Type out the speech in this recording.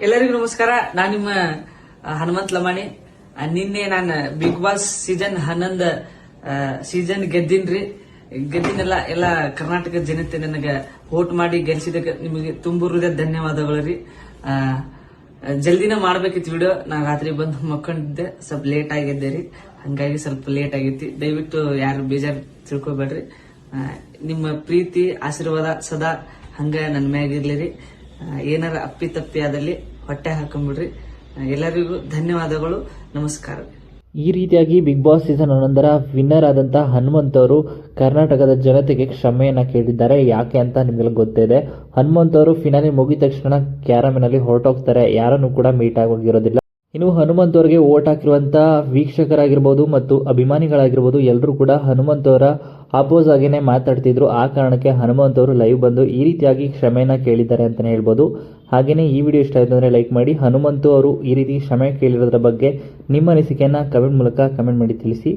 ಎಲ್ಲರಿಗೂ ನಮಸ್ಕಾರ. ನಾನು ನಿಮ್ಮ ಹನುಮಂತ್ ಲಮಾಣಿ. ನಿನ್ನೆ ನಾನು ಬಿಗ್ ಬಾಸ್ ಸೀಸನ್ 11 ಸೀಸನ್ ಗೆದ್ದಿನ್ರಿ. ಗೆದ್ದಿನೆಲ್ಲ ಎಲ್ಲ ಕರ್ನಾಟಕ ಜನತೆ ನನಗೆ ವೋಟ್ ಮಾಡಿ ಗೆಲ್ಸಿದಕ್ಕೆ ನಿಮಗೆ ತುಂಬ ಹೃದಯ ಧನ್ಯವಾದಗಳು ರೀ. ಜಲ್ದಿನ ಮಾಡ್ಬೇಕಿತ್ತು ವಿಡಿಯೋ. ನಾ ರಾತ್ರಿ ಬಂದು ಮಕ್ಕೊಂಡಿದ್ದೆ, ಸ್ವಲ್ಪ ಲೇಟ್ ಆಗಿದ್ದೆ ರೀ. ಹಂಗಾಗಿ ಸ್ವಲ್ಪ ಲೇಟ್ ಆಗೈತಿ. ದಯವಿಟ್ಟು ಯಾರು ಬೇಜಾರು ತಿಳ್ಕೊಬೇಡ್ರಿ. ನಿಮ್ಮ ಪ್ರೀತಿ ಆಶೀರ್ವಾದ ಸದಾ ಹಂಗ ನನ್ನ ಮ್ಯಾಗಿರ್ಲಿರಿ. ಏನಾರ ಅಪ್ಪಿ ತಪ್ಪಿ ಆದಲ್ಲಿ ಹೊಟ್ಟೆ ಹಾಕೊಂಡ್ಬಿಡ್ರಿ. ಎಲ್ಲರಿಗೂ ಧನ್ಯವಾದಗಳು, ನಮಸ್ಕಾರ. ಈ ರೀತಿಯಾಗಿ ಬಿಗ್ ಬಾಸ್ ಸೀಸನ್ 11 ವಿನ್ನರ್ ಆದಂತಹ ಹನುಮಂತ್ ಅವರು ಕರ್ನಾಟಕದ ಜನತೆಗೆ ಕ್ಷಮೆಯನ್ನ ಕೇಳಿದ್ದಾರೆ. ಯಾಕೆ ಅಂತ ನಿಮ್ಗೆಲ್ಲ ಗೊತ್ತಿದೆ. ಹನುಮಂತ್ ಅವರು ಫಿನಾಲಿ ಮುಗಿದ ತಕ್ಷಣ ಕ್ಯಾರಮಿನಲ್ಲಿ ಹೊರಟೋಗ್ತಾರೆ, ಯಾರನ್ನು ಕೂಡ ಮೀಟ್ ಆಗೋಗಿರೋದಿಲ್ಲ. ಇನ್ನು ಹನುಮಂತ್ ಅವರಿಗೆ ವೋಟ್ ಹಾಕಿರುವಂತಹ ವೀಕ್ಷಕರಾಗಿರ್ಬೋದು ಮತ್ತು ಅಭಿಮಾನಿಗಳಾಗಿರ್ಬೋದು ಎಲ್ಲರೂ ಕೂಡ ಹನುಮಂತ್ ಅವರ ಅಪೋಸ್ ಆಗೇನೆ ಮಾತಾಡ್ತಿದ್ರು. ಆ ಕಾರಣಕ್ಕೆ ಹನುಮಂತ್ ಅವರು ಲೈವ್ ಬಂದು ಈ ರೀತಿಯಾಗಿ ಕ್ಷಮೆಯನ್ನ ಕೇಳಿದ್ದಾರೆ ಅಂತಾನೆ ಹೇಳ್ಬೋದು. ಹಾಗೇನೆ ಈ ವಿಡಿಯೋ ಇಷ್ಟ ಆಯ್ತು ಅಂದ್ರೆ ಲೈಕ್ ಮಾಡಿ. ಹನುಮಂತ್ ಅವರು ಈ ರೀತಿ ಕ್ಷಮೆ ಕೇಳಿರೋದ್ರ ಬಗ್ಗೆ ನಿಮ್ಮ ಅನಿಸಿಕೆಯನ್ನ ಕಮೆಂಟ್ ಮೂಲಕ ಕಮೆಂಟ್ ಮಾಡಿ ತಿಳಿಸಿ.